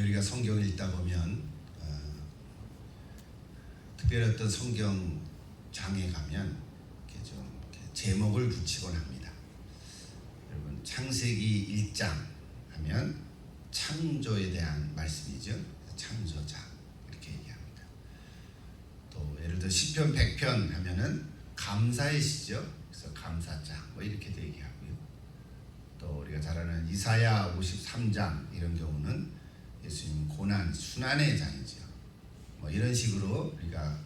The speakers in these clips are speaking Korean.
우리가 성경을 읽다 보면 특별히 어떤 성경장에 가면 이렇게 좀 제목을 붙이곤 합니다. 여러분 창세기 1장 하면 창조에 대한 말씀이죠. 창조장 이렇게 얘기합니다. 또 예를 들어 시편 100편 하면은 감사의 시죠. 그래서 감사장 뭐 이렇게도 얘기하고요. 또 우리가 잘 아는 이사야 53장 이런 경우는 예수님 고난 순환의 장이죠. 뭐 이런 식으로 우리가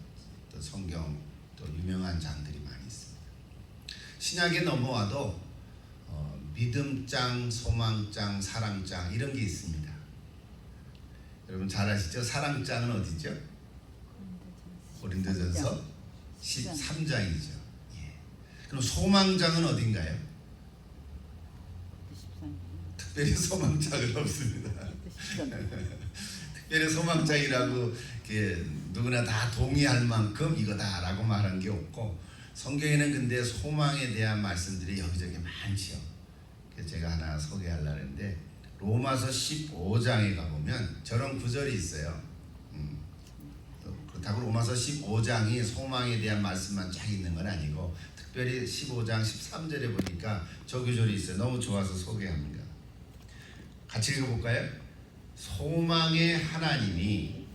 또 성경 또 유명한 장들이 많이 있습니다. 신약에 넘어와도 믿음장, 소망장, 사랑장 이런 게 있습니다. 여러분 잘 아시죠? 사랑장은 어디죠? 고린도전서 13장이죠. 예. 그럼 소망장은 어딘가요? 특별히 소망장은 없습니다. 특별히 소망장이라고 누구나 다 동의할 만큼 이거다라고 말한 게 없고, 성경에는 근데 소망에 대한 말씀들이 여기저기 많지요. 그래서 제가 하나 소개하려고 했는데 로마서 15장에 가보면 저런 구절이 있어요. 그렇다고 로마서 15장이 소망에 대한 말씀만 쫙 있는 건 아니고 특별히 15장 13절에 보니까 저 구절이 있어요. 너무 좋아서 소개합니다. 같이 읽어볼까요? 소망의 하나님이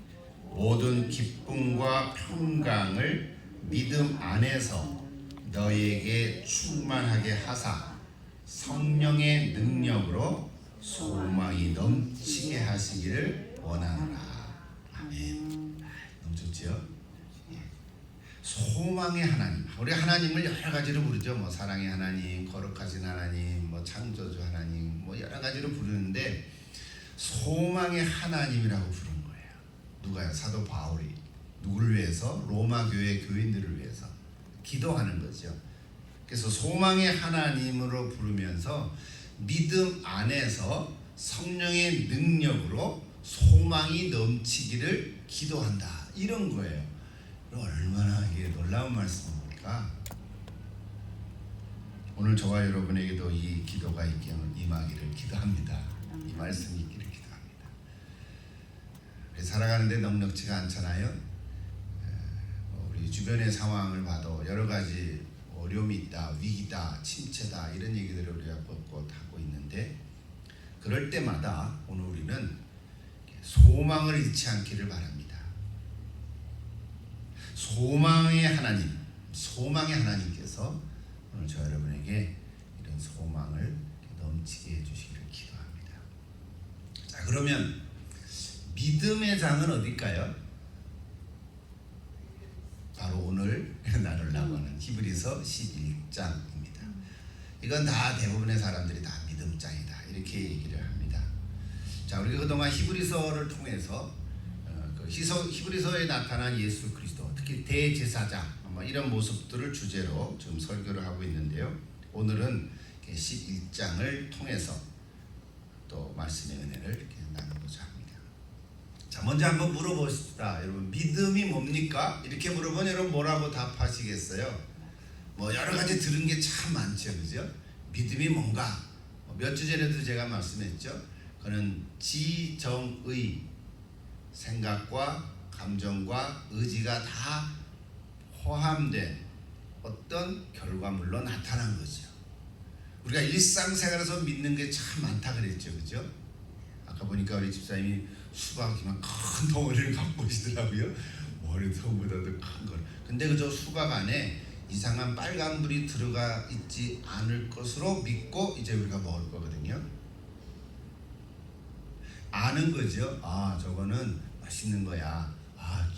모든 기쁨과 평강을 믿음 안에서 너희에게 충만하게 하사 성령의 능력으로 소망이 넘치게 하시기를 원하노라. 아멘. 너무 좋죠? 소망의 하나님. 우리 하나님을 여러 가지로 부르죠. 뭐 사랑의 하나님, 거룩하신 하나님, 뭐 창조주 하나님, 뭐 여러 가지로 부르는데 소망의 하나님이라고 부르는 거예요. 누가요? 사도 바울이 누구를 위해서? 로마 교회 교인들을 위해서 기도하는 거죠. 그래서 소망의 하나님으로 부르면서 믿음 안에서 성령의 능력으로 소망이 넘치기를 기도한다. 이런 거예요. 얼마나 이게 놀라운 말씀입니까? 오늘 저와 여러분에게도 이 기도가 임하기를 기도합니다. 이 말씀이 있기를 기도합니다. 우리 살아가는데 넉넉지가 않잖아요. 우리 주변의 상황을 봐도 여러 가지 어려움이 있다, 위기다, 침체다 이런 얘기들을 우리가 뻗고 하고 있는데, 그럴 때마다 오늘 우리는 소망을 잃지 않기를 바랍니다. 소망의 하나님, 소망의 하나님께서 오늘 저 여러분에게 이런 소망을 넘치게 해주시기를 기도합니다. 자, 그러면 믿음의 장은 어딜까요? 바로 오늘 나누려고 하는 히브리서 11장입니다. 이건 다 대부분의 사람들이 다 믿음장이다 이렇게 얘기를 합니다. 자, 우리가 그동안 히브리서를 통해서 히브리서에 나타난 예수 그리스도, 특히 대제사장 이런 모습들을 주제로 지금 설교를 하고 있는데요. 오늘은 11장을 통해서 또 말씀의 은혜를 이렇게 나누고자 합니다. 자, 먼저 한번 물어보십시다. 여러분, 믿음이 뭡니까? 이렇게 물어보면 여러분 뭐라고 답하시겠어요? 뭐 여러 가지 들은 게 참 많죠, 그죠? 믿음이 뭔가? 몇 주 전에도 제가 말씀했죠. 그는 지정의, 생각과 감정과 의지가 다 포함된 어떤 결과물로 나타난 거죠. 우리가 일상생활에서 믿는 게 참 많다 그랬죠, 그죠? 아까 보니까 우리 집사님이 수박이만 큰 덩어리를 갖고 오시더라고요. 머리통보다도 큰 걸. 근데 그저 수박 안에 이상한 빨간불이 들어가 있지 않을 것으로 믿고 이제 우리가 먹을 거거든요. 아는 거죠. 아, 저거는 맛있는 거야. 아,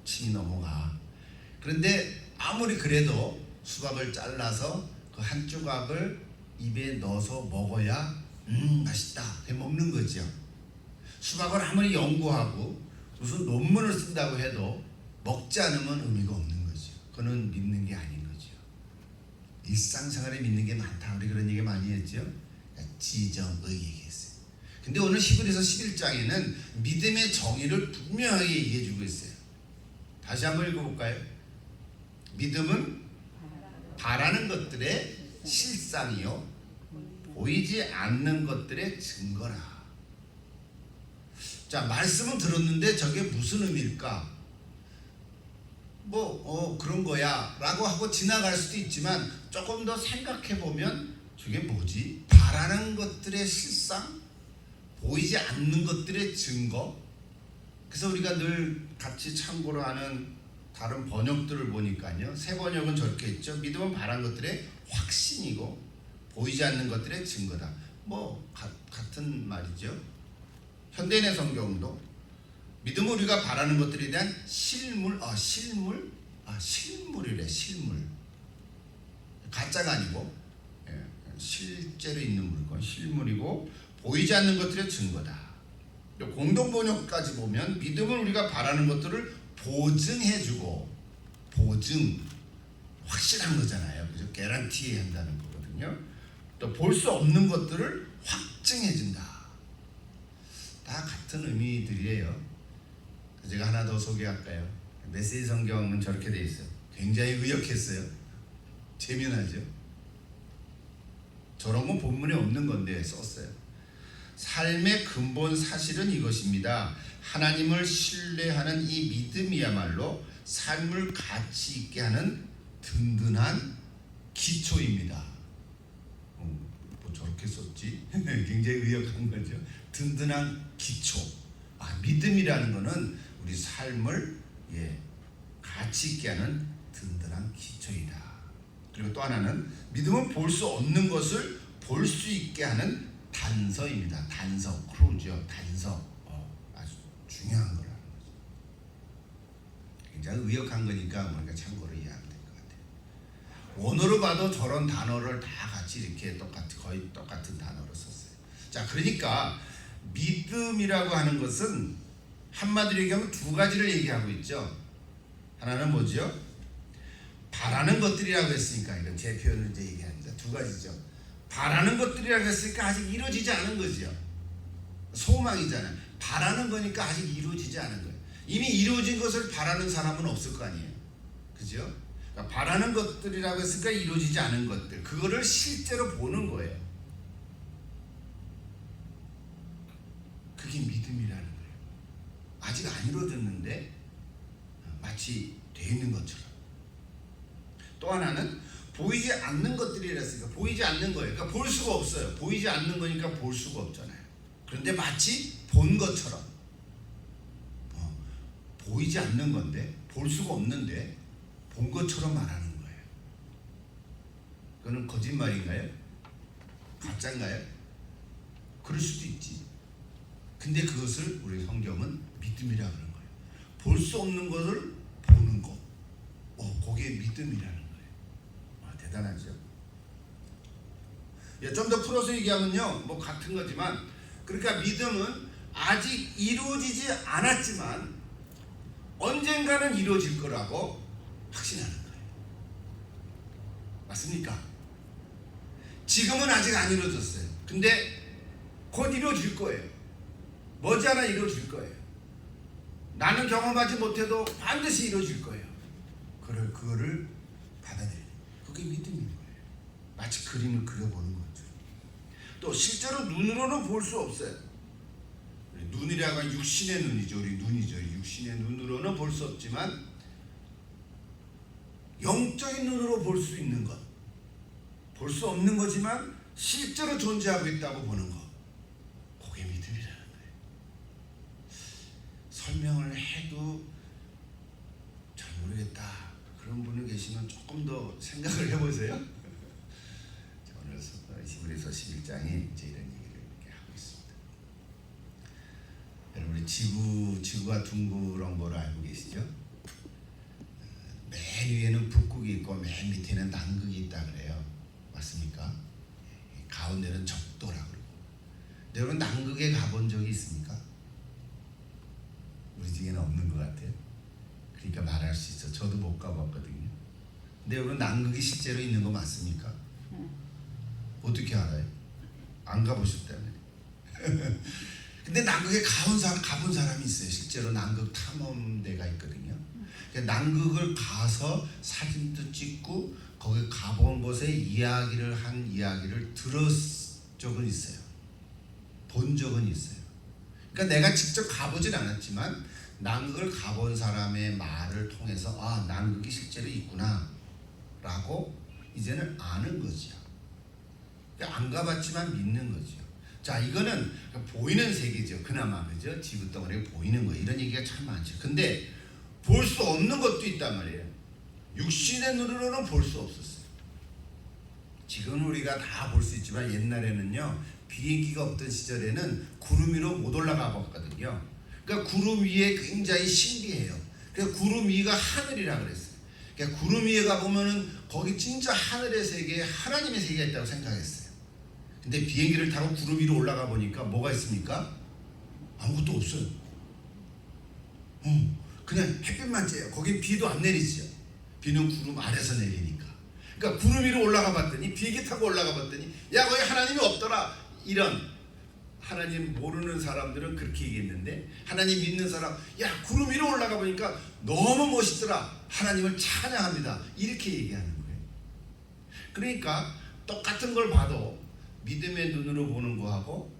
침이 넘어가. 그런데 아무리 그래도 수박을 잘라서 그 한 조각을 입에 넣어서 먹어야 맛있다 해 먹는 거죠. 수박을 아무리 연구하고 무슨 논문을 쓴다고 해도 먹지 않으면 의미가 없는 거죠. 그거는 믿는 게 아닌 거죠. 일상생활에 믿는 게 많다. 우리 그런 얘기 많이 했죠. 지정의 얘기했어요. 근데 오늘 히브리서 11장에는 믿음의 정의를 분명하게 얘기해주고 있어요. 다시 한번 읽어볼까요? 믿음은 바라는 것들의 실상이요 보이지 않는 것들의 증거라. 자, 말씀은 들었는데 저게 무슨 의미일까? 그런 거야 라고 하고 지나갈 수도 있지만 조금 더 생각해 보면 저게 뭐지? 바라는 것들의 실상? 보이지 않는 것들의 증거? 그래서 우리가 늘 같이 참고로 하는 다른 번역들을 보니까요, 새 번역은 저렇게 있죠. 믿음은 바라는 것들의 확신이고 보이지 않는 것들의 증거다. 같은 말이죠. 현대인의 성경도 믿음은 우리가 바라는 것들에 대한 실물이래. 실물. 가짜가 아니고 실제로 있는 물건, 실물이고 보이지 않는 것들의 증거다. 공동 번역까지 보면 믿음은 우리가 바라는 것들을 보증해주고, 보증 확실한 거잖아요. 그죠? 개런티 한다는 거거든요. 또 볼 수 없는 것들을 확증해준다. 다 같은 의미들이에요. 제가 하나 더 소개할까요? 메시지 성경은 저렇게 돼 있어요. 굉장히 의역했어요. 재미나죠? 저런 건 본문에 없는 건데 썼어요. 삶의 근본 사실은 이것입니다. 하나님을 신뢰하는 이 믿음이야말로 삶을 가치 있게 하는 든든한 기초입니다. 저렇게 썼지? 굉장히 의역한 거죠. 든든한 기초. 믿음이라는 거는 우리 삶을 가치 있게 하는 든든한 기초이다. 그리고 또 하나는 믿음은 볼 수 없는 것을 볼 수 있게 하는 단서입니다. 단서, 크루죠. 단서. 아주 중요한 거라는 거죠. 굉장히 의역한 거니까 우리가 참고로 이해하면 될 것 같아요. 원어로 봐도 저런 단어를 다 같이 이렇게 거의 똑같은 단어로 썼어요. 자, 그러니까 믿음이라고 하는 것은 한마디로 얘기하면 두 가지를 얘기하고 있죠. 하나는 뭐죠? 바라는 것들이라고 했으니까, 이건 제 표현을 이제 얘기합니다. 두 가지죠. 바라는 것들이라고 했으니까 아직 이루어지지 않은 거죠. 소망이잖아요. 바라는 거니까 아직 이루어지지 않은 거예요. 이미 이루어진 것을 바라는 사람은 없을 거 아니에요. 그죠? 그러니까 바라는 것들이라고 했으니까 이루어지지 않은 것들, 그거를 실제로 보는 거예요. 그게 믿음이라는 거예요. 아직 안 이루어졌는데 마치 돼 있는 것처럼. 또 하나는 보이지 않는 것들이라 했으니까 보이지 않는 거예요. 그러니까 볼 수가 없어요. 보이지 않는 거니까 볼 수가 없잖아요. 그런데 마치 본 것처럼, 보이지 않는 건데 볼 수가 없는데 본 것처럼 말하는 거예요. 그거는 거짓말인가요? 가짜인가요? 그럴 수도 있지. 근데 그것을 우리 성경은 믿음이라고 하는 거예요. 볼 수 없는 것을 보는 거. 그게 믿음이라는 거예요. 대단하죠. 좀 더 풀어서 얘기하면요, 같은 거지만, 그러니까 믿음은 아직 이루어지지 않았지만 언젠가는 이루어질 거라고 확신하는 거예요. 맞습니까? 지금은 아직 안 이루어졌어요. 근데 곧 이루어질 거예요. 머지않아 이루어질 거예요. 나는 경험하지 못해도 반드시 이루어질 거예요. 그거를 받아들여요. 그게 믿음인 거예요. 마치 그림을 그려보는 거죠. 또 실제로 눈으로는 볼 수 없어요. 눈이라고 하면 육신의 눈이죠. 우리 눈이죠. 육신의 눈으로는 볼 수 없지만 영적인 눈으로 볼 수 있는 것, 볼 수 없는 거지만 실제로 존재하고 있다고 보는 것, 그게 믿음이라는 거예요. 설명을 해도 잘 모르겠다, 그런 분이 계시면 조금 더 생각을 해보세요. 오늘 히브리서 11장이 이제 이런 얘기를 이렇게 하고 있습니다. 여러분이 지구가 둥그런 거를 알고 계시죠? 맨 위에는 북극이 있고 맨 밑에는 남극이 있다 그래요. 맞습니까? 가운데는 적도라고 그러고. 근데 여러분 남극에 가본 적이 있습니까? 우리 중에는 없는 것 같아요. 그러니까 말할 수 있어. 저도 못 가봤거든요. 근데 여러분 남극이 실제로 있는 거 맞습니까? 어떻게 알아요? 안 가보셨다면. 근데 남극에 가본 사람이 있어요. 실제로 남극 탐험대가 있거든요. 남극을 가서 사진도 찍고 거기 가본 곳에 이야기를 들은 적은 있어요. 본 적은 있어요. 그러니까 내가 직접 가보진 않았지만 남극을 가본 사람의 말을 통해서 아, 남극이 실제로 있구나 라고 이제는 아는 거죠. 그러니까 안 가봤지만 믿는 거죠. 자, 이거는 보이는 세계죠. 그나마 그죠? 지구덩어리가 보이는 거. 이런 얘기가 참 많죠. 근데 볼 수 없는 것도 있단 말이에요. 육신의 눈으로는 볼 수 없었어요. 지금 우리가 다 볼 수 있지만 옛날에는요, 비행기가 없던 시절에는 구름 위로 못 올라가 봤거든요. 그러니까 구름 위에 굉장히 신비해요. 그러니까 구름 위가 하늘이라 그랬어요. 그러니까 구름 위에 가보면은 거기 진짜 하늘의 세계에 하나님의 세계가 있다고 생각했어요. 근데 비행기를 타고 구름 위로 올라가 보니까 뭐가 있습니까? 아무것도 없어요. 그냥 햇빛만 쬐요. 거기 비도 안 내리죠. 비는 구름 아래서 내리니까. 그러니까 구름 위로 올라가 봤더니, 비행기 타고 올라가 봤더니 야, 거기 하나님이 없더라. 이런, 하나님 모르는 사람들은 그렇게 얘기했는데 하나님 믿는 사람, 야, 구름 위로 올라가 보니까 너무 멋있더라. 하나님을 찬양합니다. 이렇게 얘기하는 거예요. 그러니까 똑같은 걸 봐도 믿음의 눈으로 보는 거하고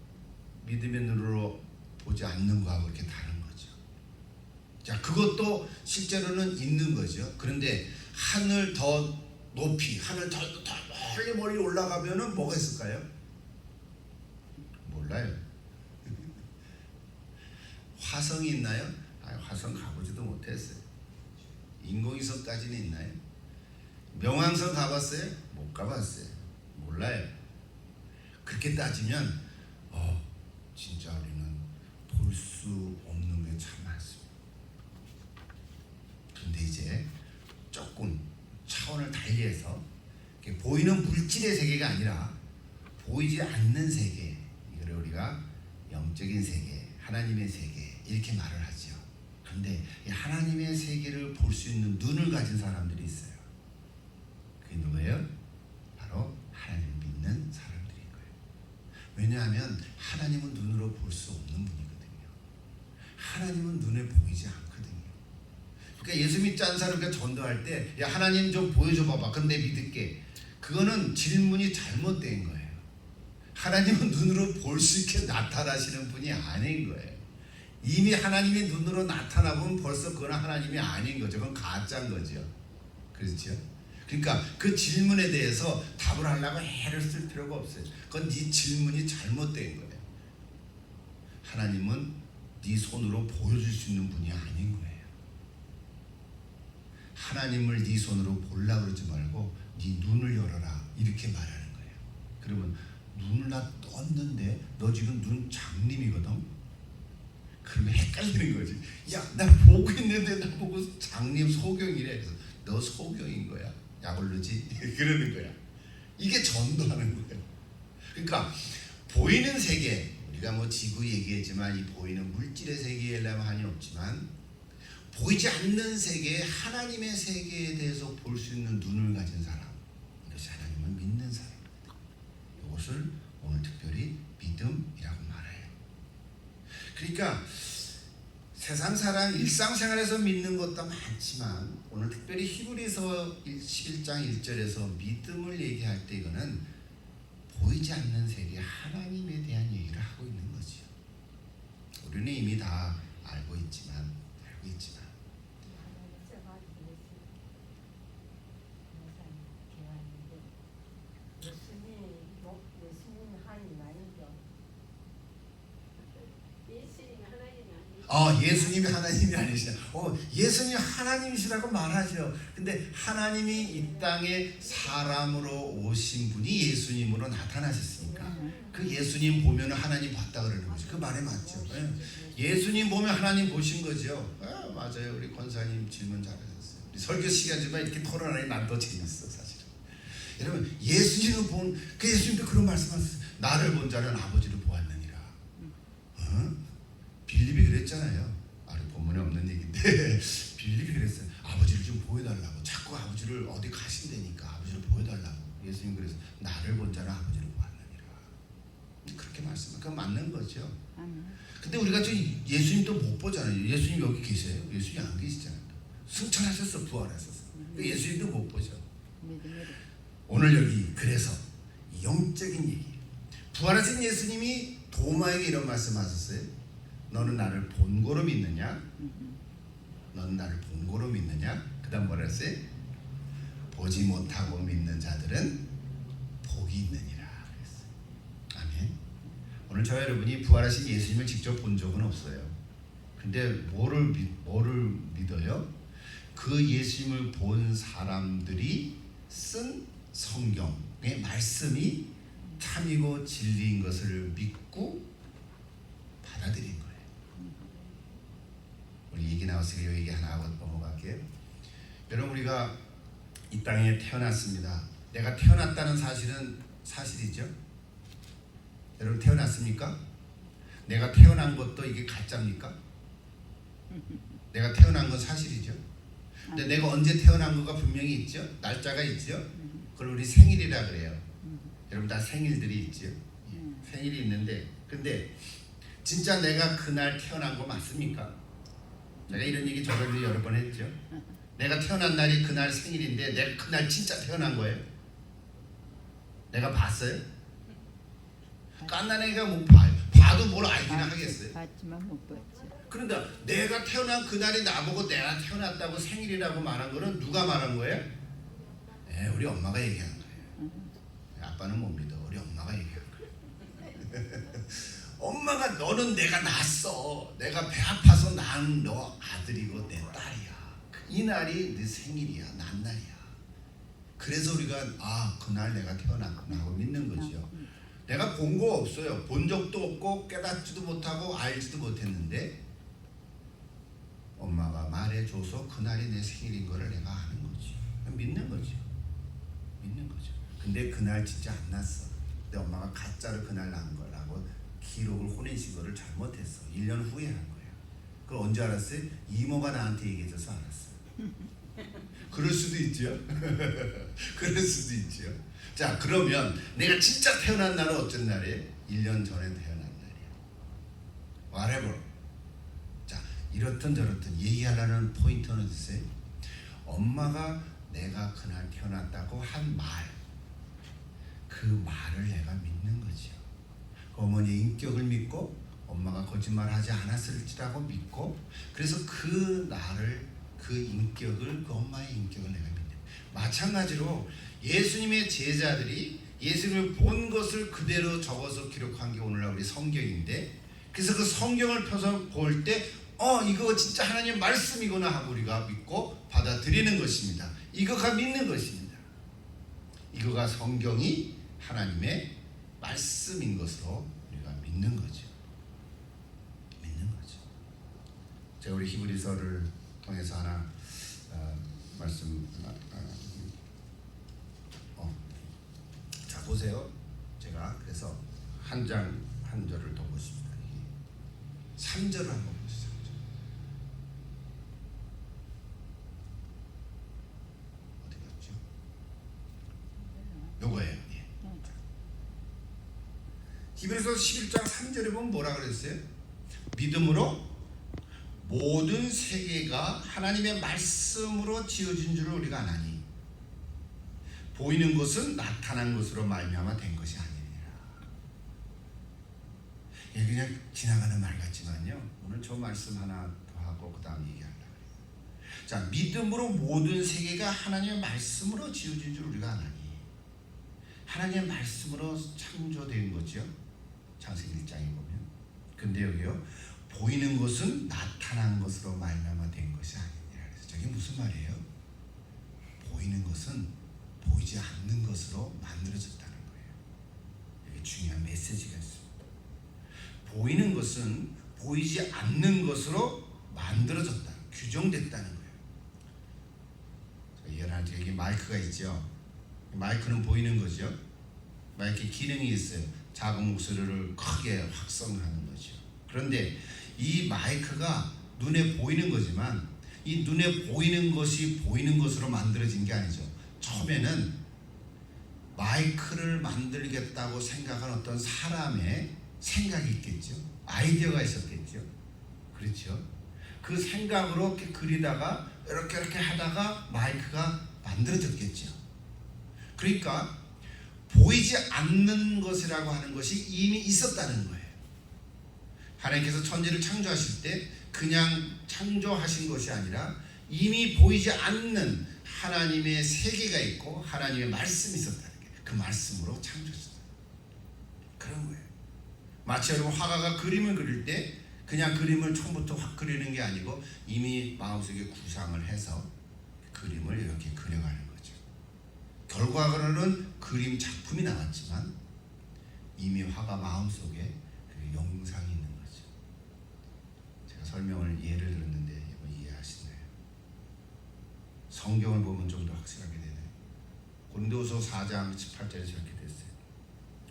믿음의 눈으로 보지 않는 거하고 이렇게 다른 거죠. 자, 그것도 실제로는 있는 거죠. 그런데 하늘 더 높이, 하늘 더 멀리 올라가면은 뭐가 있을까요? 몰라요. 화성이 있나요? 화성 가보지도 못했어요. 인공위성까지는 있나요? 명왕성 가봤어요? 못 가봤어요. 몰라요. 그렇게 따지면 진짜 우리는 볼 수 없는 게 참 많습니다. 근데 이제 조금 차원을 달리해서 보이는 물질의 세계가 아니라 보이지 않는 세계, 이걸 우리가 영적인 세계, 하나님의 세계 이렇게 말을 하죠. 그런데 이 하나님의 세계를 볼 수 있는 눈을 가진 사람들이 있어요. 그게 누구예요? 바로 하나님을 믿는 사람들인 거예요. 왜냐하면 하나님은 눈으로 볼 수 없는 분이거든요. 하나님은 눈에 보이지 않거든요. 그러니까 예수 믿지 않는 사람과 전도할 때 야, 하나님 좀 보여줘 봐봐. 그럼 내 믿을게. 그거는 질문이 잘못된 거예요. 하나님은 눈으로 볼 수 있게 나타나시는 분이 아닌 거예요. 이미 하나님이 눈으로 나타나보면 벌써 그건 하나님이 아닌 거죠. 그건 가짜인 거죠. 그렇죠? 그러니까 그 질문에 대해서 답을 하려고 애를 쓸 필요가 없어요. 그건 네 질문이 잘못된 거예요. 하나님은 네 손으로 보여줄 수 있는 분이 아닌 거예요. 하나님을 네 손으로 보려고 그러지 말고 네 눈을 열어라 이렇게 말하는 거예요. 그러면 눈을 나 떴는데 너 지금 눈 장님이거든. 그러면 헷갈리는 거지. 야, 나 보고 있는데 나보고 장님 소경이래. 그래서 너 소경인 거야. 약올르지? 그러는 거야. 이게 전도하는 거예요. 그러니까 보이는 세계, 우리가 뭐 지구 얘기했지만 이 보이는 물질의 세계에는 한이 없지만 보이지 않는 세계, 하나님의 세계에 대해서 볼 수 있는 눈을 가진 사람, 이것이 하나님을 믿는 사람입니다. 이것을 오늘 특별히 믿음이라고 말해요. 그러니까 세상 사람 일상생활에서 믿는 것도 많지만 오늘 특별히 히브리서 11장 1절에서 믿음을 얘기할 때 이거는 보이지 않는 세계 하나님에 대한 얘기를 하고 있는 거죠. 우리는 이미 다 알고 있지만 예수님이 하나님이 아니시냐. 예수님이 하나님이시라고 말하죠. 근데 하나님이 이 땅에 사람으로 오신 분이 예수님으로 나타나셨으니까 그 예수님 보면 하나님 봤다 그러는 거죠. 그 말이 맞죠. 예수님 보면 하나님 보신 거죠. 맞아요. 우리 권사님 질문 잘하셨어요. 우리 설교 시간지만 이렇게 토론하니 난 더 재밌어 사실은. 여러분 예수님을 본 그 예수님도 그런 말씀하셨어요. 나를 본 자는 아버지를 보았느니라. 빌립이 그랬잖아요. 본문에 없는 얘기인데 빌립이 그랬어요. 아버지를 좀 보여달라고. 자꾸 아버지를 어디 가신다니까 아버지를 보여달라고. 예수님 그래서 나를 본 자는 아버지를 보았느니라. 그렇게 말씀은 그건 맞는 거죠. 근데 우리가 좀 예수님도 못 보잖아요. 예수님 여기 계세요? 예수님 안 계시잖아요. 승천하셨어, 부활하셨어. 예수님도 못 보죠. 오늘 여기 그래서 영적인 얘기. 부활하신 예수님이 도마에게 이런 말씀하셨어요. 너는 나를 본고로 믿느냐? 너는 나를 본고로 믿느냐? 그 다음 뭐라 했어요? 보지 못하고 믿는 자들은 복이 있느니라 그랬어요. 아멘. 오늘 저와 여러분이 부활하신 예수님을 직접 본 적은 없어요. 근데 뭐를 믿어요? 그 예수님을 본 사람들이 쓴 성경의 말씀이 참이고 진리인 것을 믿고 받아들인 거예요. 우리 얘기 나왔으니까 이 얘기 하나 하고 넘어갈게요. 여러분, 우리가 이 땅에 태어났습니다. 내가 태어났다는 사실은 사실이죠. 여러분 태어났습니까? 내가 태어난 것도 이게 가짜입니까? 내가 태어난 건 사실이죠. 근데 내가 언제 태어난 거가 분명히 있죠. 날짜가 있죠. 그걸 우리 생일이라 그래요. 여러분 다 생일들이 있죠. 생일이 있는데, 근데 진짜 내가 그날 태어난 거 맞습니까? 제가 이런 얘기 저번에도 여러 번 했죠. 내가 태어난 날이 그날 생일인데 내가 그날 진짜 태어난 거예요? 내가 봤어요? 깐난 애가 뭐 봐도 뭘 알기는 하겠어요. 봤지만 못 봤지. 그런데 내가 태어난 그날이 나보고 내가 태어났다고 생일이라고 말한 거는 누가 말한 거예요? 네, 우리 엄마가 얘기한 거예요. 아빠는 못 믿어. 우리 엄마가 얘기한 거예요. 엄마가 너는 내가 낳았어. 내가 배 아파서 낳은 너 아들이고 내 딸이야. 이 날이 네 생일이야. 난 날이야. 그래서 우리가 그날 내가 태어났구나 하고 믿는 거죠. 내가 본 거 없어요. 본 적도 없고 깨닫지도 못하고 알지도 못했는데 엄마가 말해줘서 그날이 내 생일인 거를 내가 아는 거지. 믿는 거죠. 믿는 거죠. 근데 그날 진짜 안 났어. 내 엄마가 가짜로 그날 낳은 거라고 기록을 혼내신 거를 잘못했어. 1년 후에 한 거예요. 그걸 언제 알았어요? 이모가 나한테 얘기해줘서 알았어요. 그럴 수도 있죠. 그럴 수도 있죠. 자, 그러면 내가 진짜 태어난 날은 어떤 날이에요? 1년 전에 태어난 날이에요. whatever. 자, 이렇든 저렇든 얘기하려는 포인트는 있어요. 엄마가 내가 그날 태어났다고 한 말, 그 말을 내가 믿는 거죠. 어머니의 인격을 믿고 엄마가 거짓말하지 않았을지라고 믿고, 그래서 그 나를, 그 인격을, 그 엄마의 인격을 내가 믿는. 마찬가지로 예수님의 제자들이 예수님을 본 것을 그대로 적어서 기록한 게 오늘날 우리 성경인데, 그래서 그 성경을 펴서 볼 때 이거 진짜 하나님의 말씀이구나 하고 우리가 믿고 받아들이는 것입니다. 이거가 믿는 것입니다. 이거가 성경이 하나님의 말씀인 것으로 우리가 믿는 거죠. 믿는 거죠. 제가 우리 히브리서를 통해서 하나 말씀 자, 보세요. 제가 그래서 한 장 한 절을 더 보십니다. 3절을 한번 보시죠. 어디 갔죠? 요거예요. 예. 히브리서 11장 3절에 보면 뭐라 그랬어요? 믿음으로 모든 세계가 하나님의 말씀으로 지어진 줄을 우리가 아나니 보이는 것은 나타난 것으로 말미암아 된 것이 아니니라. 예, 그냥 지나가는 말 같지만요, 오늘 저 말씀 하나 더 하고 그 다음 얘기하려고 해요. 자, 믿음으로 모든 세계가 하나님의 말씀으로 지어진 줄 우리가 아나니. 하나님의 말씀으로 창조된 거죠, 창세기 1장에 보면. 근데 여기요, 보이는 것은 나타난 것으로 말미암아 된 것이 아니니라. 그래서 저게 무슨 말이에요? 보이는 것은 보이지 않는 것으로 만들어졌다는 거예요. 여기 중요한 메시지가 있습니다. 보이는 것은 보이지 않는 것으로 만들어졌다, 규정됐다는 거예요. 여러분한테 여기 마이크가 있죠. 마이크는 보이는 거죠. 마이크 기능이 있어요. 작은 목소리를 크게 확성하는 거죠. 그런데 이 마이크가 눈에 보이는 거지만 이 눈에 보이는 것이 보이는 것으로 만들어진 게 아니죠. 처음에는 마이크를 만들겠다고 생각한 어떤 사람의 생각이 있겠죠. 아이디어가 있었겠죠. 그렇죠. 그 생각으로 이렇게 그리다가 이렇게 하다가 마이크가 만들어졌겠죠. 그러니까 보이지 않는 것이라고 하는 것이 이미 있었다는 거예요. 하나님께서 천지를 창조하실 때 그냥 창조하신 것이 아니라 이미 보이지 않는 하나님의 세계가 있고 하나님의 말씀이 있었다는 게 그 말씀으로 창조했어요. 그런 거예요. 마치 여러분 화가가 그림을 그릴 때 그냥 그림을 처음부터 확 그리는 게 아니고 이미 마음속에 구상을 해서 그림을 이렇게 그려가는 거죠. 결과로는 그림 작품이 나왔지만 이미 화가 마음속에 그 영상이 있는 거죠. 제가 설명을 예를 들었는데 이해하시나요? 성경을 보면 좀 더 확실하게 되네요. 고린도후서 4장 18절에 저렇게 됐어요.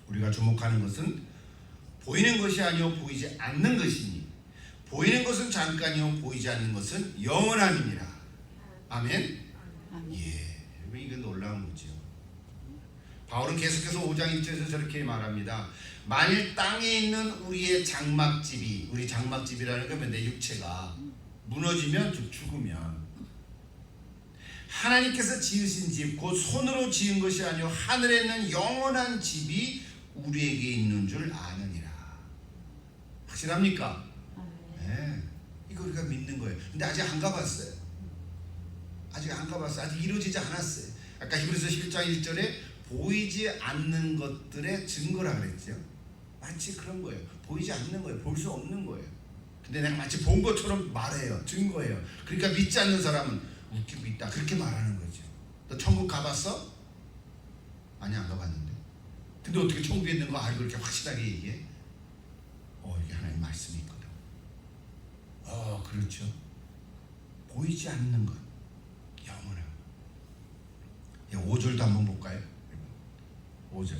우리가 주목하는 것은 보이는 것이 아니요 보이지 않는 것이니 보이는 것은 잠깐이요 보이지 않는 것은 영원함이니라. 아멘. 예, 여러분 이건 놀라운 거죠. 바울은 계속해서 5장 1절에서 저렇게 말합니다. 만일 땅에 있는 우리의 장막집이, 우리 장막집이라는 건 내 육체가 무너지면 즉 죽으면 하나님께서 지으신 집, 곧 손으로 지은 것이 아니요 하늘에 있는 영원한 집이 우리에게 있는 줄 아느니라. 확실합니까? 네, 이거 우리가 믿는 거예요. 근데 아직 안 가봤어요. 아직 안 가봤어요. 아직 이루어지지 않았어요. 아까 히브리서 11장 1절에 보이지 않는 것들의 증거라 그랬죠. 마치 그런 거예요. 보이지 않는 거예요. 볼 수 없는 거예요. 근데 내가 마치 본 것처럼 말해요. 증거예요. 그러니까 믿지 않는 사람은 웃기고 있다. 그렇게 말하는 거죠. 너 천국 가봤어? 아니 안 가봤는데. 근데 어떻게 천국에 있는 거 알고 이렇게 확실하게 얘기해? 이게 하나님 말씀이 있거든. 그렇죠. 보이지 않는 것 영원함. 5절도 한번 볼까요? 5절.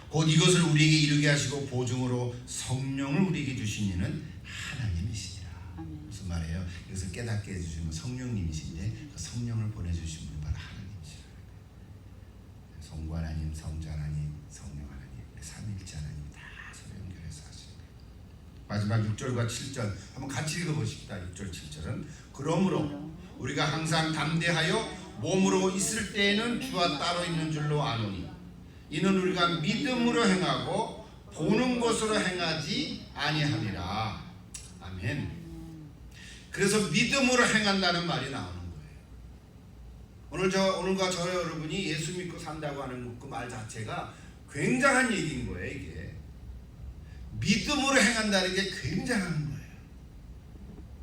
곧 이것을 우리에게 이루게 하시고 보증으로 성령을 우리에게 주신 이는 하나님이시니라. 무슨 말이에요? 이것을 깨닫게 해주시는 성령님이신데 그 성령을 보내주신 분이 바로 하나님이시라. 성부 하나님, 성자 하나님, 성령 하나님, 삼위일체 하나님 다 서로 연결해서 하시는 거예요. 마지막 6절과 7절 한번 같이 읽어보십시다. 6절 7절은 그러므로 우리가 항상 담대하여 몸으로 있을 때에는 주와 따로 있는 줄로 아노니 이는 우리가 믿음으로 행하고 보는 것으로 행하지 아니하니라. 아멘. 그래서 믿음으로 행한다는 말이 나오는 거예요. 오늘과 저 여러분이 예수 믿고 산다고 하는 그 말 자체가 굉장한 얘기인 거예요. 이게 믿음으로 행한다는 게 굉장한 거예요.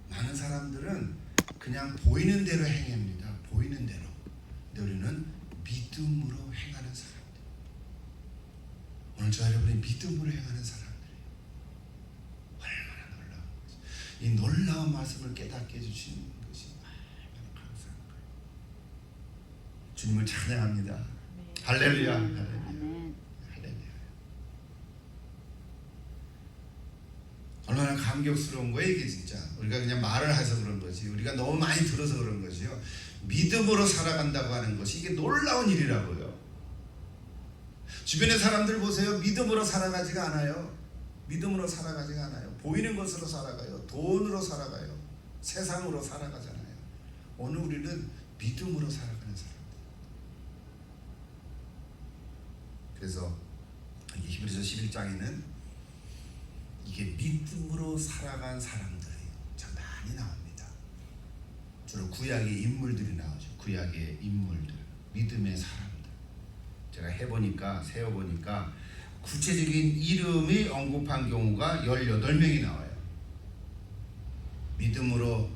많은 사람들은 그냥 보이는 대로 행합니다. 보이는 대로. 근데 우리는 믿음으로 행하는 사람들. 오늘 저 여러분이 믿음으로 행하는 사람들이에요. 얼마나 놀라운 거죠. 이 놀라운 말씀을 깨닫게 해주시는 것이 얼마나 감사한 거예요. 주님을 찬양합니다. 네. 할렐루야. 할렐루야. 할렐루야. 얼마나 감격스러운 거예요 이게 진짜. 우리가 그냥 말을 해서 그런 거지. 우리가 너무 많이 들어서 그런 거지요. 믿음으로 살아간다고 하는 것이 이게 놀라운 일이라고요. 주변의 사람들 보세요. 믿음으로 살아가지가 않아요. 믿음으로 살아가지가 않아요. 보이는 것으로 살아가요. 돈으로 살아가요. 세상으로 살아가잖아요. 오늘 우리는 믿음으로 살아가는 사람들. 그래서 히브리서 11장에는 이게 믿음으로 살아간 사람들이 참 많이 나옵니다. 주로 구약의 인물들이 나오죠. 구약의 인물들, 믿음의 사람들. 제가 세어보니까 구체적인 이름이 언급한 경우가 18명이 나와요. 믿음으로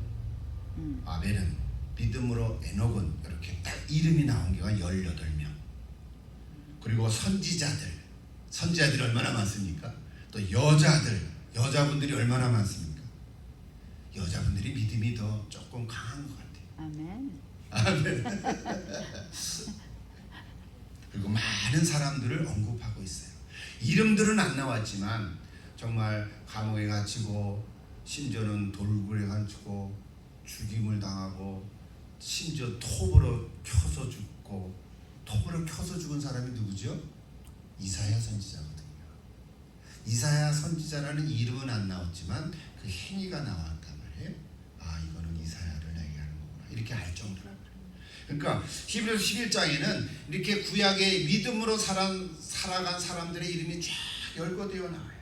아벨은, 믿음으로 에녹은 이렇게 딱 이름이 나온 경우가 18명. 그리고 선지자들이 얼마나 많습니까? 또 여자분들이 얼마나 많습니까? 여자분들이 믿음이 더 조금 강한 것 같아요. 아멘. 그리고 많은 사람들을 언급하고 있어요. 이름들은 안 나왔지만 정말 감옥에 갇히고 심지어는 돌굴에 갇히고 죽임을 당하고 심지어 톱으로 켜서 죽고 톱으로 켜서 죽은 사람이 누구죠? 이사야 선지자거든요. 이사야 선지자라는 이름은 안 나왔지만 그 행위가 나왔단 말이에요. 이거는 이사야를 얘기하는 거구나. 이렇게 알 정도로. 그러니까 히브리서 11장에는 이렇게 구약의 믿음으로 살아간 사람들의 이름이 쫙 열거되어 나와요.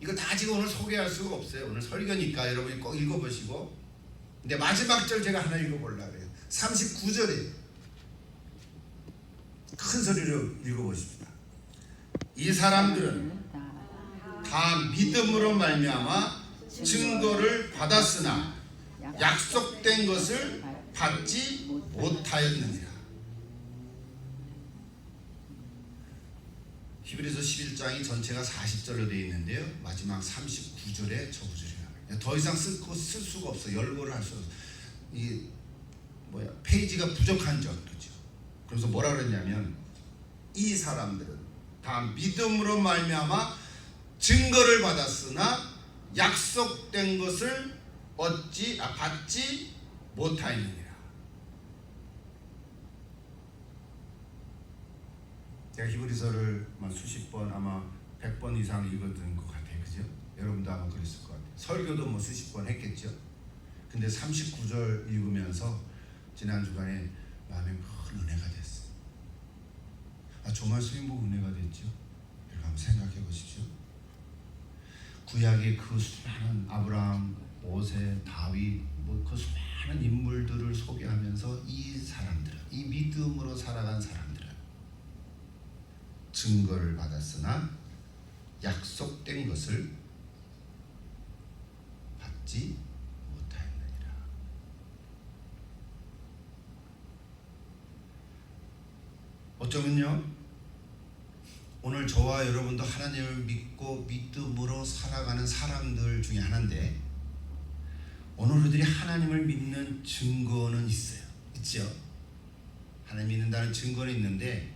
이거 다 지금 오늘 소개할 수가 없어요. 오늘 설교니까 여러분이 꼭 읽어보시고. 근데 마지막 절 제가 하나 읽어보려고 해요. 39절에 큰 소리로 읽어보십시다. 이 사람들은 다 믿음으로 말미암아 증거를 받았으나 약속된 것을 받지 못하였느니라. 히브리서 11장이 전체가 40절로 되어 있는데요. 마지막 39절에 저구절이 나와요. 더 이상 쓸 수가 없어. 열거를 할 수 없어. 이 페이지가 부족한 점 그렇죠. 그래서 뭐라 그랬냐면 이 사람들은 다 믿음으로 말미암아 증거를 받았으나 약속된 것을 받지 못하였느니라. 제가 히브리서를 수십 번 아마 100번 이상 읽었던 것 같아요. 그죠? 여러분도 아마 그랬을 것 같아요. 설교도 수십 번 했겠죠. 근데 39절 읽으면서 지난 주간에 마음에 큰 은혜가 됐어요. 저 말씀이 은혜가 됐죠? 이렇게 한번 생각해 보십시오. 구약의 그 수많은 아브라함, 모세, 다윗 그 수많은 인물들을 소개하면서 이 사람들은, 이 믿음으로 살아간 사람들은 증거를 받았으나 약속된 것을 받지 못하였느니라. 어쩌면요, 오늘 저와 여러분도 하나님을 믿고 믿음으로 살아가는 사람들 중에 하나인데, 오늘 우리들이 하나님을 믿는 증거는 있어요. 있죠? 하나님 믿는다는 증거는 있는데,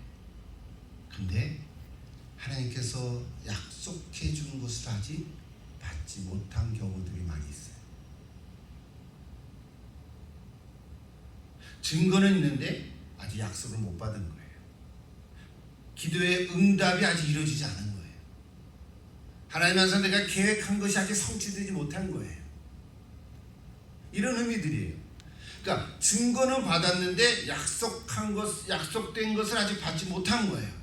근데 하나님께서 약속해 준 것을 아직 받지 못한 경우들이 많이 있어요. 증거는 있는데 아직 약속을 못 받은 거예요. 기도의 응답이 아직 이루어지지 않은 거예요. 하나님 안에서 내가 계획한 것이 아직 성취되지 못한 거예요. 이런 의미들이에요. 그러니까 증거는 받았는데 약속된 것을 아직 받지 못한 거예요.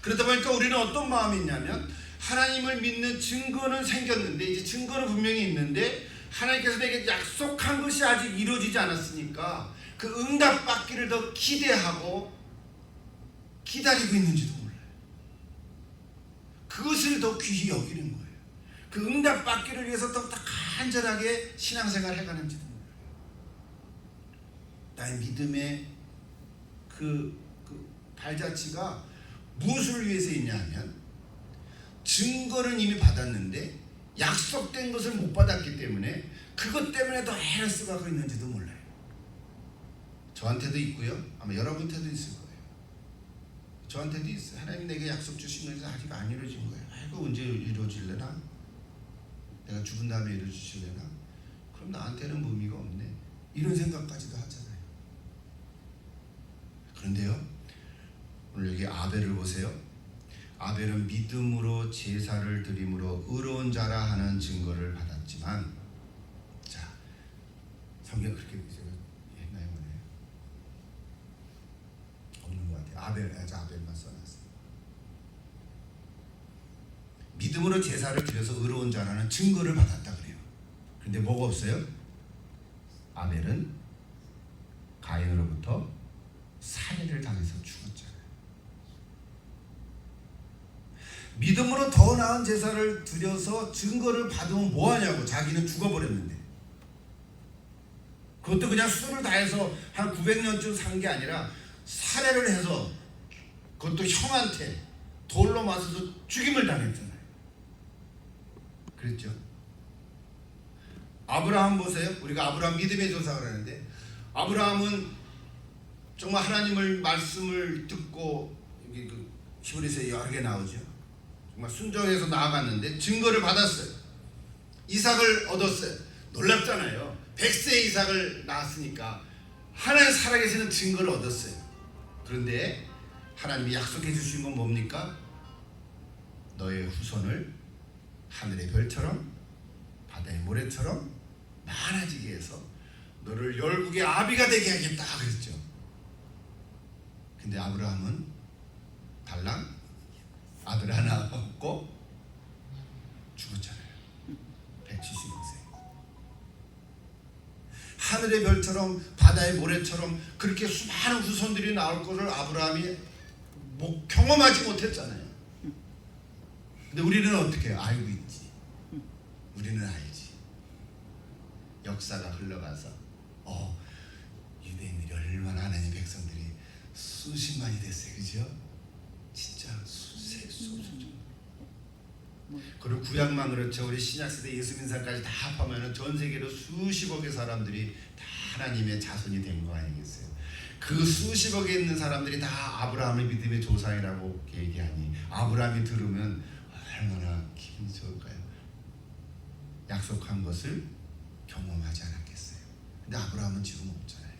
그러다 보니까 우리는 어떤 마음이 있냐면, 하나님을 믿는 증거는 생겼는데, 이제 증거는 분명히 있는데 하나님께서 내게 약속한 것이 아직 이루어지지 않았으니까 그 응답 받기를 더 기대하고 기다리고 있는지도 몰라요. 그것을 더 귀히 여기는 거예요. 그 응답 받기를 위해서 더 간절하게 신앙생활을 해가는지도 몰라요. 나의 믿음의 그 발자취가 무엇을 위해서 있냐 하면, 증거는 이미 받았는데 약속된 것을 못 받았기 때문에 그것 때문에 더 헤레스가 있는지도 몰라요. 저한테도 있고요, 아마 여러분한테도 있을 거예요. 저한테도 있어요. 하나님 내게 약속 주신 것이 아직 안 이루어진 거예요. 아이고, 언제 이루어질래나? 내가 죽은 다음에 이루어지실래나? 그럼 나한테는 의미가 없네. 이런 생각까지도 하잖아요. 그런데요, 오늘 여기 아벨을 보세요. 아벨은 믿음으로 제사를 드림으로 의로운 자라 하는 증거를 받았지만, 자, 성경 그렇게 제가 했나요? 없는 것 같아요. 아벨만 써놨어요. 믿음으로 제사를 드려서 의로운 자라는 증거를 받았다 그래요. 근데 뭐가 없어요? 아벨은 가인으로부터 살해를 당해서 죽었잖아요. 믿음으로 더 나은 제사를 드려서 증거를 받으면 뭐하냐고. 자기는 죽어버렸는데. 그것도 그냥 수를 다해서 한 900년쯤 산 게 아니라 살해를 해서, 그것도 형한테 돌로 맞아서 죽임을 당했잖아요. 그랬죠. 아브라함 보세요. 우리가 아브라함 믿음의 조상을 하는데, 아브라함은 정말 하나님을 말씀을 듣고, 여기 히브리서에 여러 개 나오죠. 정말 순종해서 나아갔는데 증거를 받았어요. 이삭을 얻었어요. 놀랍잖아요. 100세 이삭을 낳았으니까 하나님 살아계시는 증거를 얻었어요. 그런데 하나님이 약속해 주신 건 뭡니까? 너의 후손을 하늘의 별처럼 바다의 모래처럼 많아지게 해서 너를 열국의 아비가 되게 하겠다 그랬죠. 근데 아브라함은 달랑 아들 하나 얻고 죽었어요. 하늘의 별처럼 바다의 모래처럼 그렇게 수많은 후손들이 나올 것을 아브라함이 경험하지 못했잖아요. 근데 우리는 어떻게 해요? 알고 있지. 우리는 알지. 역사가 흘러가서 유대인들이 얼마나 하나님의 백성들이 수십만이 됐어요. 그죠? 진짜 수십. 그리고 구약만 그렇죠. 우리 신약시대 예수 믿는 사람까지 다 합하면 전 세계로 수십억의 사람들이 다 하나님의 자손이 된 거 아니겠어요? 그 수십억에 있는 사람들이 다 아브라함의 믿음의 조상이라고 얘기하니 아브라함이 들으면 얼마나 기분이 좋을까요? 약속한 것을 경험하지 않았겠어요? 근데 아브라함은 지금 없잖아요.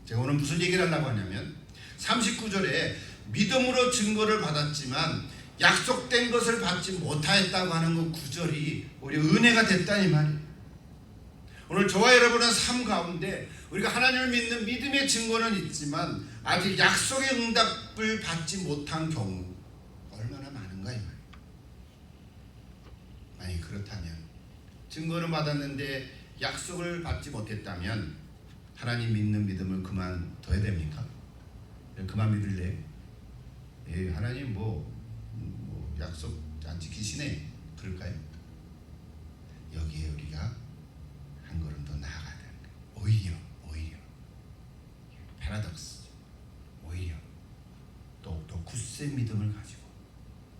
제가 오늘 무슨 얘기를 하려고 하냐면 39절에 믿음으로 증거를 받았지만 약속된 것을 받지 못하였다고 하는 그 구절이 오히려 은혜가 됐다니 말이에요. 오늘 저와 여러분은 삶 가운데 우리가 하나님을 믿는 믿음의 증거는 있지만 아직 약속의 응답을 받지 못한 경우 얼마나 많은가 이 말이에요. 만약 그렇다면 증거는 받았는데 약속을 받지 못했다면 하나님 믿는 믿음을 그만둬야 됩니까? 그만 믿을래? 하나님 약속 안 지키시네 그럴까요? 여기에 우리가 한 걸음 더 나아가야 되는 거예요. 오히려 패러독스, 오히려 또 굳센 믿음을 가지고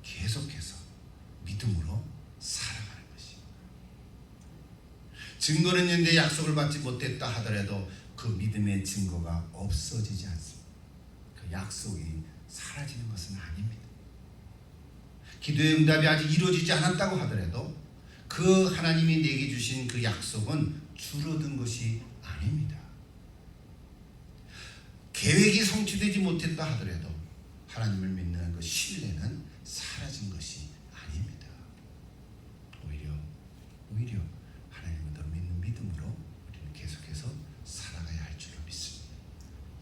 계속해서 믿음으로 살아가는 것이. 증거는 있는데 약속을 받지 못했다 하더라도 그 믿음의 증거가 없어지지 않습니다. 그 약속이 사라지는 것은 아닙니다. 기도의 응답이 아직 이루어지지 않았다고 하더라도 그 하나님이 내게 주신 그 약속은 줄어든 것이 아닙니다. 계획이 성취되지 못했다 하더라도 하나님을 믿는 그 신뢰는 사라진 것이 아닙니다. 오히려 하나님을 더 믿는 믿음으로 우리는 계속해서 살아가야 할 줄로 믿습니다.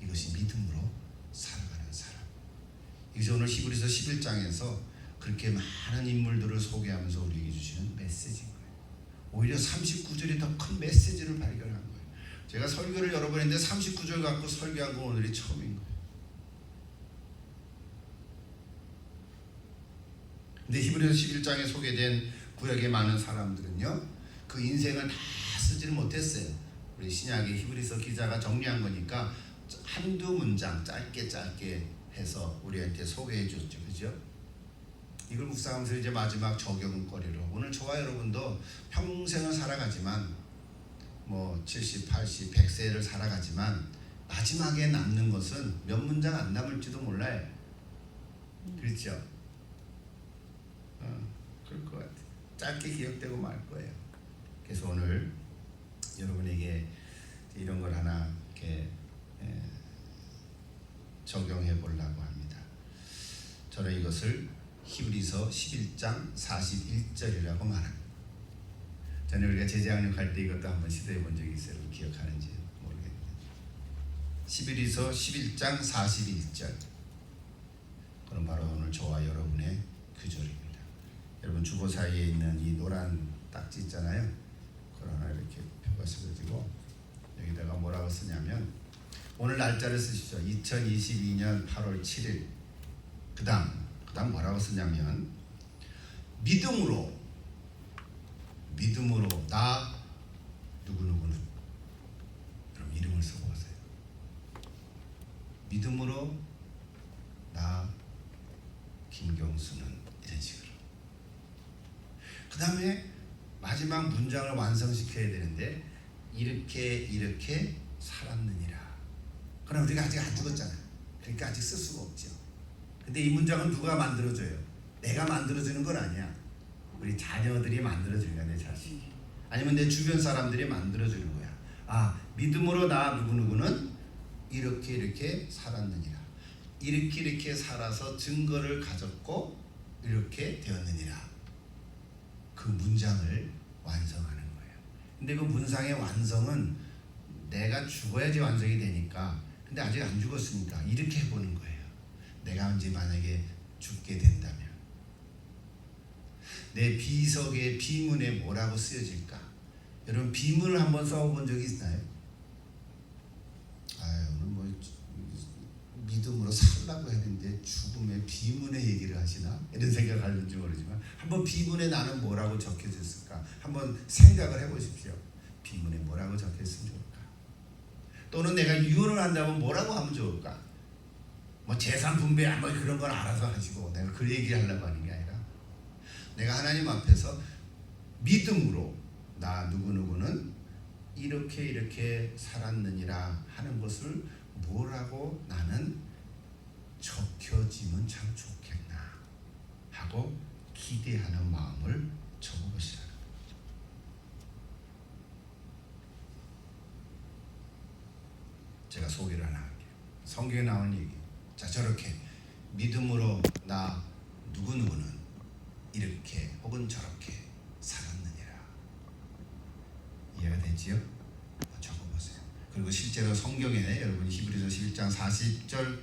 이것이 믿음으로 살아가는 사람. 이것이 오늘 히브리서 11장에서 그렇게 많은 인물들을 소개하면서 우리에게 주시는 메시지인 거예요. 오히려 39절이 더 큰 메시지를 발견한 거예요. 제가 설교를 여러 번 했는데 39절 갖고 설교한 건 오늘이 처음인 거예요. 근데 히브리서 11장에 소개된 구약의 많은 사람들은요, 그 인생을 다 쓰지를 못했어요. 우리 신약의 히브리서 기자가 정리한 거니까 한두 문장 짧게 해서 우리한테 소개해 줬죠. 그죠? 이걸 묵상하면서 이제 마지막 적용거리로 오늘 저와 여러분도 평생을 살아가지만 70, 80, 100세를 살아가지만 마지막에 남는 것은 몇 문장 안 남을지도 몰라요. 그렇죠? 그럴 것 같아요. 짧게 기억되고 말 거예요. 그래서 오늘 여러분에게 이런 걸 하나 이렇게 적용해 보려고 합니다. 저는 이것을 히브리서 11장 41절이라고 말합니다. 저는 우리가 제자학력 할 때 이것도 한번 시도해 본 적이 있어요. 기억하는지 모르겠는데. 히브리서 11장 41절. 그럼 바로 오늘 저와 여러분의 구절입니다. 여러분 주보 사이에 있는 이 노란 딱지 있잖아요. 그걸 하나 이렇게 펴가지고 여기다가 뭐라고 쓰냐면 오늘 날짜를 쓰시죠. 2022년 8월 7일. 그 다음 뭐라고 쓰냐면 믿음으로 나 누구누구는 그럼 이름을 쓰고 오세요. 믿음으로 나 김경수는 이런 식으로. 그 다음에 마지막 문장을 완성시켜야 되는데 이렇게 살았느니라. 그럼 우리가 아직 안 죽었잖아요. 그러니까 아직 쓸 수가 없죠. 근데 이 문장은 누가 만들어줘요? 내가 만들어주는 건 아니야. 우리 자녀들이 만들어주는 거야. 내 자식 아니면 내 주변 사람들이 만들어주는 거야. 믿음으로 나 누구누구는 이렇게 살았느니라. 이렇게 살아서 증거를 가졌고 이렇게 되었느니라. 그 문장을 완성하는 거예요. 근데 그 문장의 완성은 내가 죽어야지 완성이 되니까, 근데 아직 안 죽었으니까 이렇게 해보는 거예요. 내가 언제 만약에 죽게 된다면 내 비석의 비문에 뭐라고 쓰여질까? 여러분 비문을 한번 써본 적이 있나요? 오늘 뭐 믿음으로 살라고 했는데 죽음의 비문의 얘기를 하시나? 이런 생각을 하는지 모르지만 한번 비문에 나는 뭐라고 적혀졌을까? 한번 생각을 해보십시오. 비문에 뭐라고 적혀있으면 좋을까? 또는 내가 유언을 한다면 뭐라고 하면 좋을까? 뭐 재산 분배 뭐 그런 건 알아서 하시고 내가 그 얘기를 하려고 하는 게 아니라 내가 하나님 앞에서 믿음으로 나 누구누구는 이렇게 살았느니라 하는 것을 뭐라고 나는 적혀지면 참 좋겠나 하고 기대하는 마음을 적어보시라. 제가 소개를 하나 할게요. 성경에 나온 얘기. 자, 저렇게 믿음으로 나 누구누구는 이렇게 혹은 저렇게 살았느니라. 이해가 되지요? 적어보세요. 그리고 실제로 성경에 여러분 히브리서 11장 40절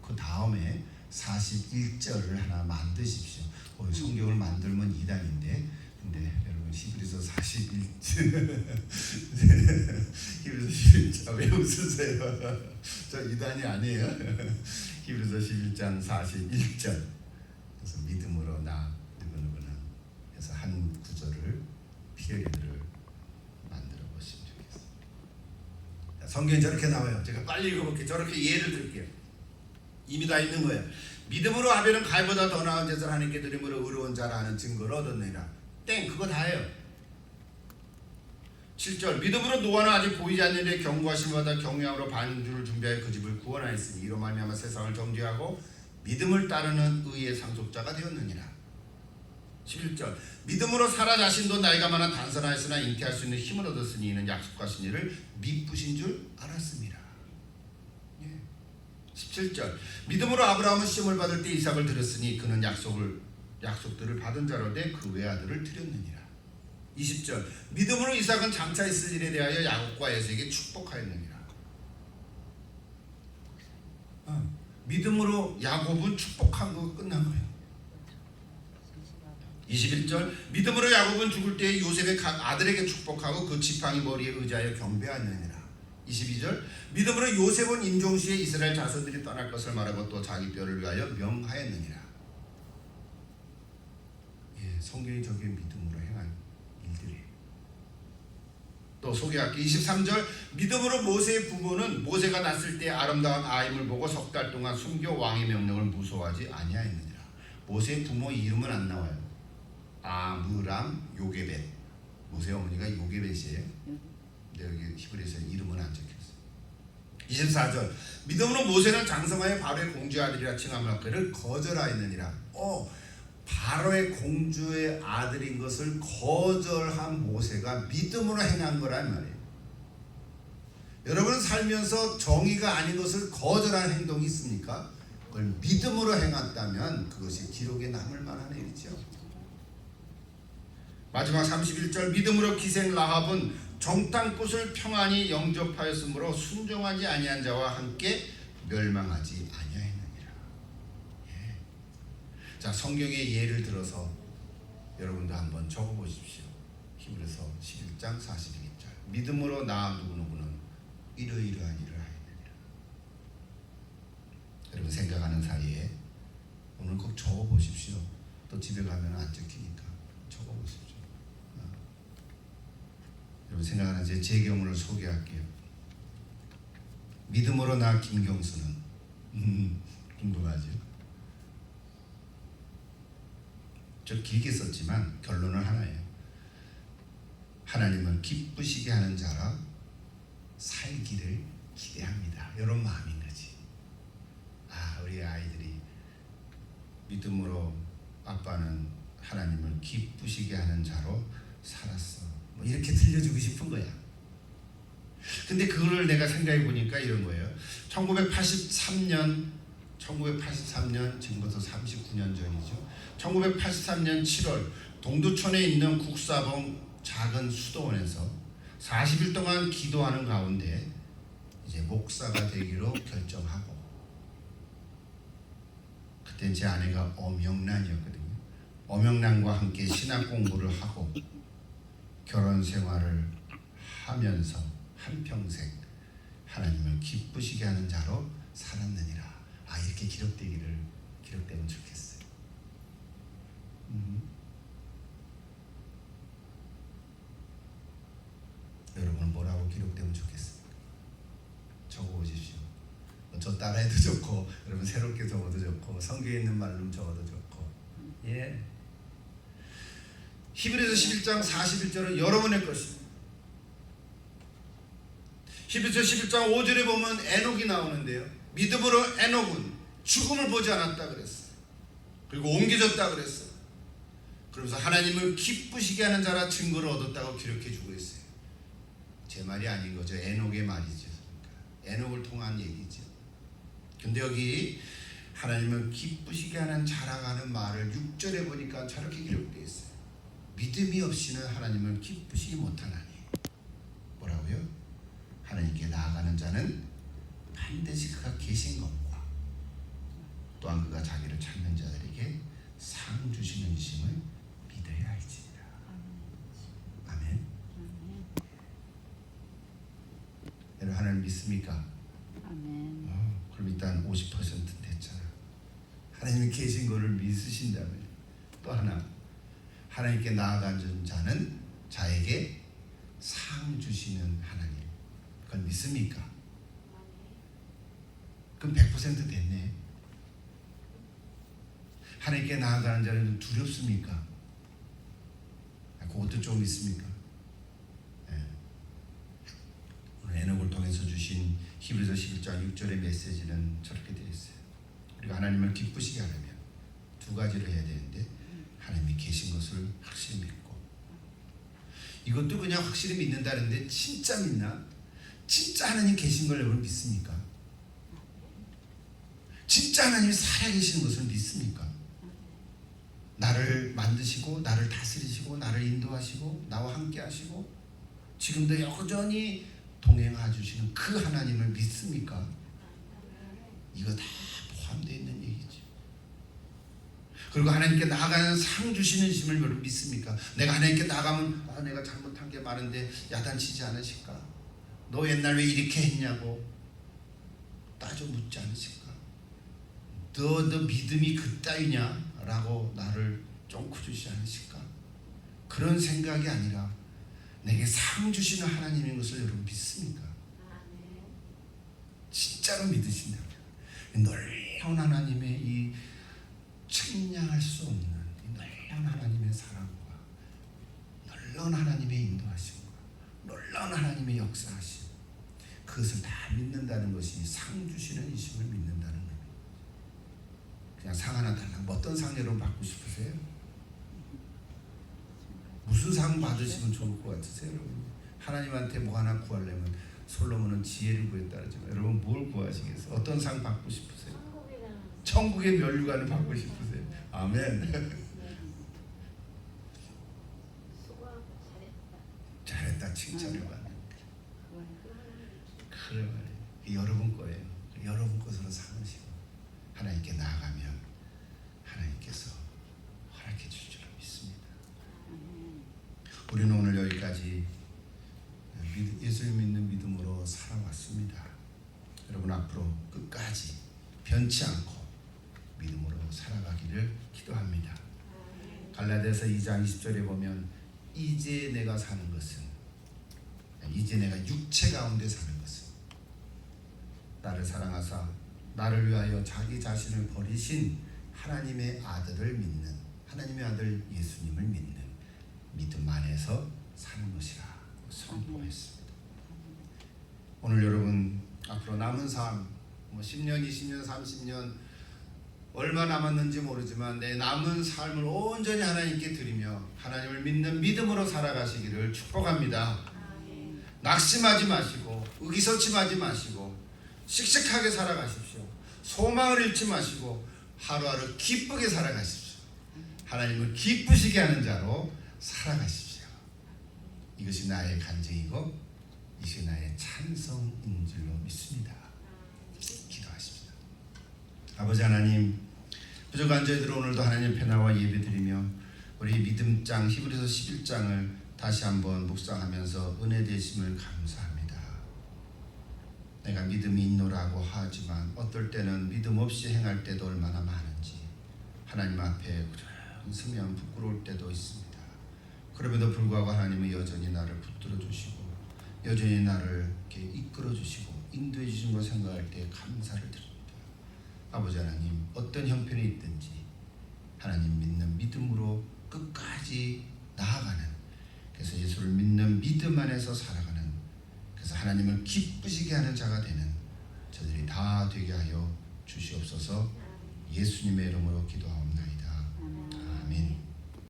그 다음에 41절을 하나 만드십시오. 성경을 만들면 2단인데 근데 여러분 히브리서 41절 히브리서 11장 왜 웃으세요? 저 2단이 아니에요. 히브리서 11장 41절 그래서 믿음으로 나 누구누구는 해서 한 구절을 피어리드를 만들어 보시면 좋겠어요. 성경이 저렇게 나와요. 제가 빨리 읽어볼게요. 저렇게 예를 들게요. 이미 다 있는 거예요. 믿음으로 아벨은 가인보다 더 나은 제사를 하나님께 드림으로 의로운 자라 하는 증거를 얻었느니라. 땡 그거 다예요. 7절 믿음으로 노아는 아직 보이지 않는데 경고하심을 받아 경유함으로 반주를 준비하여 그 집을 구원하였으니 이로 말미암아 세상을 정죄하고 믿음을 따르는 의의 상속자가 되었느니라. 11절 믿음으로 사라 자신도 나이가 많아 단선하였으나 잉태할 수 있는 힘을 얻었으니 이는 약속하신 이를 미쁘신 줄 알았습니다. 17절 믿음으로 아브라함은 시험을 받을 때 이삭을 드렸으니 그는 약속들을 받은 자로 돼 그 외아들을 드렸느니라. 20절 믿음으로 이삭은 장차 있을 일에 대하여 야곱과 에서에게 축복하였느니라. 믿음으로 야곱은 축복한 거 끝난 거예요. 21절 믿음으로 야곱은 죽을 때 요셉의 각 아들에게 축복하고 그 지팡이 머리에 의지하여 경배하느니라. 22절 믿음으로 요셉은 임종시에 이스라엘 자손들이 떠날 것을 말하고 또 자기 뼈를 위하여 명하였느니라. 성경이 저게 믿음으로 행한 일들이에요. 또 소개할게. 23절 믿음으로 모세의 부모는 모세가 낳았을 때 아름다운 아임을 보고 석 달 동안 숨겨 왕의 명령을 무서워하지 아니하였느니라. 모세의 부모 이름은 안 나와요. 아므람, 요게벳. 모세 어머니가 요게벳이에요. 근데 여기 히브리서에 이름은 안 적혔어요. 24절 믿음으로 모세는 장성하여 바로의 공주의 아들이라 칭함을 그를 거절하였느니라. 바로의 공주의 아들인 것을 거절한 모세가 믿음으로 행한 거란 말이에요. 여러분은 살면서 정의가 아닌 것을 거절한 행동이 있습니까? 그걸 믿음으로 행했다면 그것이 기록에 남을 만한 일이죠. 마지막 31절 믿음으로 기생 라합은 정탐 곳을 평안히 영접하였으므로 순종하지 아니한 자와 함께 멸망하지 아니하였느니라. 자, 성경의 예를 들어서 여러분도 한번 적어보십시오. 히브리서 11장 42절 믿음으로 나 누구누구는 이러이러한 일을 하였느니라. 여러분 생각하는 사이에 오늘 꼭 적어보십시오. 또 집에 가면 안 적히니까 적어보십시오. 여러분 생각하는 제 경우를 소개할게요. 믿음으로 나 김경수는 궁금하죠? 좀 길게 썼지만 결론은 하나예요. 하나님을 기쁘시게 하는 자라 살기를 기대합니다. 이런 마음인 거지. 우리 아이들이 믿음으로 아빠는 하나님을 기쁘시게 하는 자로 살았어. 뭐 이렇게 들려주고 싶은 거야. 근데 그거를 내가 생각해 보니까 이런 거예요. 1983년 지금부터 39년 전이죠. 1983년 7월 동두천에 있는 국사봉 작은 수도원에서 40일 동안 기도하는 가운데 이제 목사가 되기로 결정하고, 그때 제 아내가 엄영란이었거든요. 엄영란과 함께 신학 공부를 하고 결혼 생활을 하면서 한평생 하나님을 기쁘시게 하는 자로 살았느니라. 이렇게 기록되면 좋겠어요. 여러분은 뭐라고 기록되면 좋겠습니까? 적어보십시오. 저 따라해도 좋고, 여러분 새롭게 적어도 좋고, 성경에 있는 말로 적어도 좋고. 예. 히브리서 11장 41절은 여러분의 것입니다. 히브리서 11장 5절에 보면 에녹이 나오는데요. 믿음으로 에녹은 죽음을 보지 않았다 그랬어요. 그리고 옮겨졌다 그랬어요. 그러면서 하나님을 기쁘시게 하는 자라 증거를 얻었다고 기록해 주고 있어요. 제 말이 아닌 거죠. 에녹의 말이죠. 에녹을 통한 얘기죠. 근데 여기 하나님을 기쁘시게 하는 자라가는 말을 6절에 보니까 저렇게 기록되어 있어요. 믿음이 없이는 하나님을 기쁘시게 못하나니. 뭐라고요? 하나님께 나아가는 자는 반드시 그가 계신 것과 또한 그가 자기를 찾는 자들에게 상 주시는 이심을 믿어야 할지니라. 아멘. 여러분 하나님 믿습니까? 아멘. 그럼 일단 50% 됐잖아. 하나님이 계신 것을 믿으신다면 또 하나, 하나님께 나아가는 자는 자에게 상 주시는 하나님, 그걸 믿습니까? 그럼 100% 됐네. 하나님께 나아가는 자는 두렵습니까? 그것도 좀 있습니까? 오늘 에녹을 통해서 주신 히브리서 11장 6절의 메시지는 저렇게 되어 있어요. 우리가 하나님을 기쁘시게 하려면 두 가지를 해야 되는데, 하나님이 계신 것을 확실히 믿고, 이것도 그냥 확실히 믿는다는데 진짜 믿나? 진짜 하나님 계신 걸 여러분 믿습니까? 진짜 하나님이 살아계시는 것을 믿습니까? 나를 만드시고 나를 다스리시고 나를 인도하시고 나와 함께 하시고 지금도 여전히 동행해 주시는 그 하나님을 믿습니까? 이거 다 포함되어 있는 얘기죠. 그리고 하나님께 나아가는 상 주시는 심을 여러분 믿습니까? 내가 하나님께 나가면 내가 잘못한 게 많은데 야단치지 않으실까? 너 옛날 왜 이렇게 했냐고 따져 묻지 않으실까? 너 믿음이 그따위냐? 라고 나를 쫑크 주시지 않으실까? 그런 생각이 아니라 내게 상 주시는 하나님인 것을 여러분 믿습니까? 진짜로 믿으신다면 놀라운 하나님의 이 측량할 수 없는 이 놀라운 하나님의 사랑과 놀라운 하나님의 인도하심과 놀라운 하나님의 역사하심, 그것을 다 믿는다는 것이 상 주시는 이심을 믿는다는 겁니다. 그냥 상 하나 달라고. 어떤 상 여러분 받고 싶으세요? 무슨 상 받으시면 좋을 것 같으세요, 여러분? 하나님한테 뭐 하나 구하려면 솔로몬은 지혜를 구했다 그러지만 여러분 뭘 구하시겠어요? 어떤 상 받고 싶으세요? 천국의 면류관을 받고 싶으세요? 아멘. 잘했다 칭찬을 받는. 그래 말이에요. 여러분 거예요. 여러분 것으로 삼으시고 하나님께 나아가면 하나님께서 허락해 줄 줄 믿습니다. 우리는 오늘 여기까지 예수를 믿는 믿음으로 살아왔습니다. 여러분 앞으로 끝까지 변치 않고 믿음으로 살아가기를 기도합니다. 갈라디아서 2장 20절에 보면 이제 내가 사는 것은, 이제 내가 육체 가운데 사는 것은 나를 사랑하사 나를 위하여 자기 자신을 버리신 하나님의 아들을 믿는, 하나님의 아들 예수님을 믿는 믿음 안에서 사는 것이라 선포했습니다. 오늘 여러분 앞으로 남은 삶, 10년, 20년, 30년 얼마 남았는지 모르지만 내 남은 삶을 온전히 하나님께 드리며 하나님을 믿는 믿음으로 살아가시기를 축복합니다. 낙심하지 마시고 의기소침하지 마시고 씩씩하게 살아가십시오. 소망을 잃지 마시고 하루하루 기쁘게 살아가십시오. 하나님을 기쁘시게 하는 자로 살아가십시오. 이것이 나의 간증이고 이것이 나의 찬송인 줄로 믿습니다. 기도하십시다. 아버지 하나님, 부족한 저희들 오늘도 하나님 앞에 나와 예배드리며 우리 믿음장 히브리서 11장을 다시 한번 묵상하면서 은혜 되심을 감사합니다. 내가 믿음이 있노라고 하지만 어떨 때는 믿음 없이 행할 때도 얼마나 많은지 하나님 앞에 서면 부끄러울 때도 있습니다. 그럼에도 불구하고 하나님은 여전히 나를 붙들어 주시고 여전히 나를 이렇게 이끌어 주시고 인도해 주신 걸 생각할 때 감사를 드립니다. 아버지 하나님, 어떤 형편이 있든지 하나님 믿는 믿음으로 끝까지 나아가는, 그래서 예수를 믿는 믿음 안에서 살아가는, 그래서 하나님을 기쁘시게 하는 자가 되는 저들이 다 되게 하여 주시옵소서. 예수님의 이름으로 기도하옵나이다. 아멘.